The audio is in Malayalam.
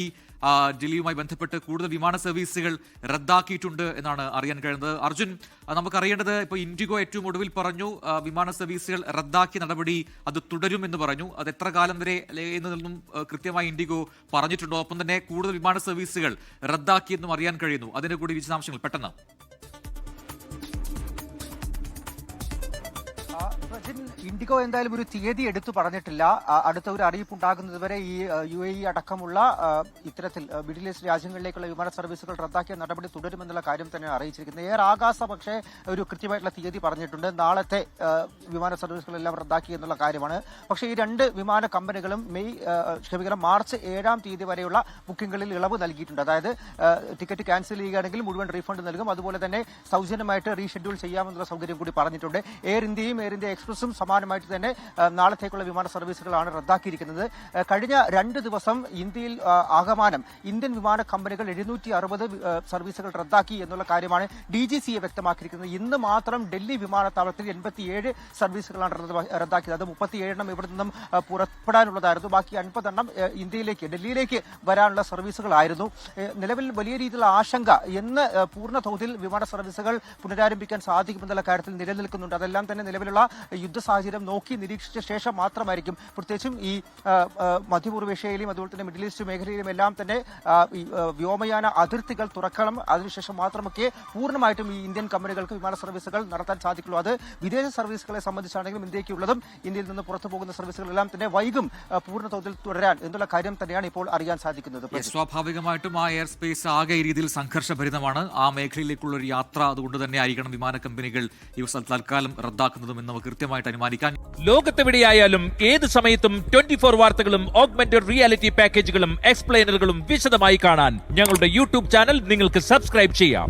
ഡൽഹിയുമായി ബന്ധപ്പെട്ട് കൂടുതൽ വിമാന സർവീസുകൾ റദ്ദാക്കിയിട്ടുണ്ട് എന്നാണ് അറിയാൻ കഴിയുന്നത്. അർജുൻ, നമുക്കറിയേണ്ടത് ഇപ്പോൾ ഇൻഡിഗോ ഏറ്റവും ഒടുവിൽ പറഞ്ഞു വിമാന സർവീസുകൾ റദ്ദാക്കിയ നടപടി അത് തുടരുമെന്ന് പറഞ്ഞു. അത് എത്ര കാലം വരെ എന്നതൊന്നും കൃത്യമായി ഇൻഡിഗോ പറഞ്ഞിട്ടുണ്ടോ? ഒപ്പം തന്നെ കൂടുതൽ വിമാന സർവീസുകൾ റദ്ദാക്കിയെന്നും അറിയാൻ കഴിയുന്നു. അതിന്റെ കൂടി വിശദാംശങ്ങൾ പെട്ടെന്ന്. ഇൻഡിഗോ എന്തായാലും ഒരു തീയതി എടുത്തു പറഞ്ഞിട്ടില്ല. അടുത്ത ഒരു അറിയിപ്പുണ്ടാകുന്നതുവരെ ഈ UAE അടക്കമുള്ള ഇത്തരത്തിൽ മിഡിൽ ഈസ്റ്റ് രാജ്യങ്ങളിലേക്കുള്ള വിമാന സർവീസുകൾ റദ്ദാക്കിയ നടപടി തുടരുമെന്നുള്ള കാര്യം തന്നെ അറിയിച്ചിരിക്കുന്നത്. എയർ ആകാശ പക്ഷേ ഒരു കൃത്യമായിട്ടുള്ള തീയതി പറഞ്ഞിട്ടുണ്ട്. നാളത്തെ വിമാന സർവീസുകളെല്ലാം റദ്ദാക്കി എന്നുള്ള കാര്യമാണ്. പക്ഷേ ഈ രണ്ട് വിമാന കമ്പനികളും മാർച്ച് 7-ാം തീയതി വരെയുള്ള ബുക്കിംഗുകളിൽ ഇളവ് നൽകിയിട്ടുണ്ട്. അതായത് ടിക്കറ്റ് ക്യാൻസൽ ചെയ്യുകയാണെങ്കിൽ മുഴുവൻ റീഫണ്ട് നൽകും. അതുപോലെ തന്നെ സൗജന്യമായിട്ട് റീഷെഡ്യൂൾ ചെയ്യാമെന്നുള്ള സൗകര്യം കൂടി പറഞ്ഞിട്ടുണ്ട്. എയർ ഇന്ത്യയും എയർ ഇന്ത്യ എക്സ്പ്രസും സമാനമായിട്ട് തന്നെ നാളത്തേക്കുള്ള വിമാന സർവീസുകളാണ് റദ്ദാക്കിയിരിക്കുന്നത്. കഴിഞ്ഞ 2 ദിവസം ഇന്ത്യയിൽ ആകമാനം ഇന്ത്യൻ വിമാന കമ്പനികൾ 760 സർവീസുകൾ റദ്ദാക്കി എന്നുള്ള കാര്യമാണ് DGCA വ്യക്തമാക്കിയിരിക്കുന്നത്. ഇന്ന് മാത്രം ഡൽഹി വിമാനത്താവളത്തിൽ 87 സർവീസുകളാണ് റദ്ദാക്കിയത്. അത് 37 ഇവിടെ നിന്നും പുറപ്പെടാനുള്ളതായിരുന്നു. ബാക്കി 50 ഡൽഹിയിലേക്ക് വരാനുള്ള സർവീസുകളായിരുന്നു. നിലവിൽ വലിയ രീതിയിലുള്ള ആശങ്ക എന്ന് പൂർണ്ണ തോതിൽ വിമാന സർവീസുകൾ പുനരാരംഭിക്കാൻ സാധിക്കുമെന്നുള്ള കാര്യത്തിൽ നിലനിൽക്കുന്നുണ്ട്. അതെല്ലാം തന്നെ നിലവിലുള്ള യുദ്ധ സാഹചര്യം നോക്കി നിരീക്ഷിച്ച ശേഷം മാത്രമായിരിക്കും, പ്രത്യേകിച്ചും ഈ മധ്യപൂർവേഷ്യയിലും അതുപോലെ തന്നെ മിഡിൽ ഈസ്റ്റ് മേഖലയിലും എല്ലാം തന്നെ വ്യോമയാന അതിർത്തികൾ തുറക്കണം. അതിനുശേഷം മാത്രമൊക്കെ പൂർണ്ണമായിട്ടും ഈ ഇന്ത്യൻ കമ്പനികൾക്ക് വിമാന സർവീസുകൾ നടത്താൻ സാധിക്കുള്ളൂ. അത് വിദേശ സർവീസുകളെ സംബന്ധിച്ചാണെങ്കിലും ഇന്ത്യക്കുള്ളതും ഇന്ത്യയിൽ നിന്ന് പുറത്തു പോകുന്ന സർവീസുകളെല്ലാം തന്നെ വൈകും പൂർണ്ണ തോതിൽ തുടരാൻ എന്നുള്ള കാര്യം തന്നെയാണ് ഇപ്പോൾ അറിയാൻ സാധിക്കുന്നത്. സ്വാഭാവികമായിട്ടും ആ എയർ സ്പേസ് ആകെ ഈ രീതിയിൽ സംഘർഷഭരിതമാണ്. ആ മേഖലയിലേക്കുള്ള ഒരു യാത്ര അതുകൊണ്ട് തന്നെ ആയിരിക്കണം വിമാന കമ്പനികൾ ഈ തൽക്കാലം റദ്ദാക്കുന്നതും എന്ന് നമുക്ക് കൃത്യമായിട്ട് അനുമാനിക്കാം. ലോകത്തെവിടെയായാലും ഏത് സമയത്തും 24 വാർത്തകളും ഓഗ്മെന്റഡ് റിയാലിറ്റി പാക്കേജുകളും എക്സ്പ്ലെയിനറുകളും വിശദമായി കാണാൻ ഞങ്ങളുടെ യൂട്യൂബ് ചാനൽ നിങ്ങൾക്ക് സബ്സ്ക്രൈബ് ചെയ്യാം.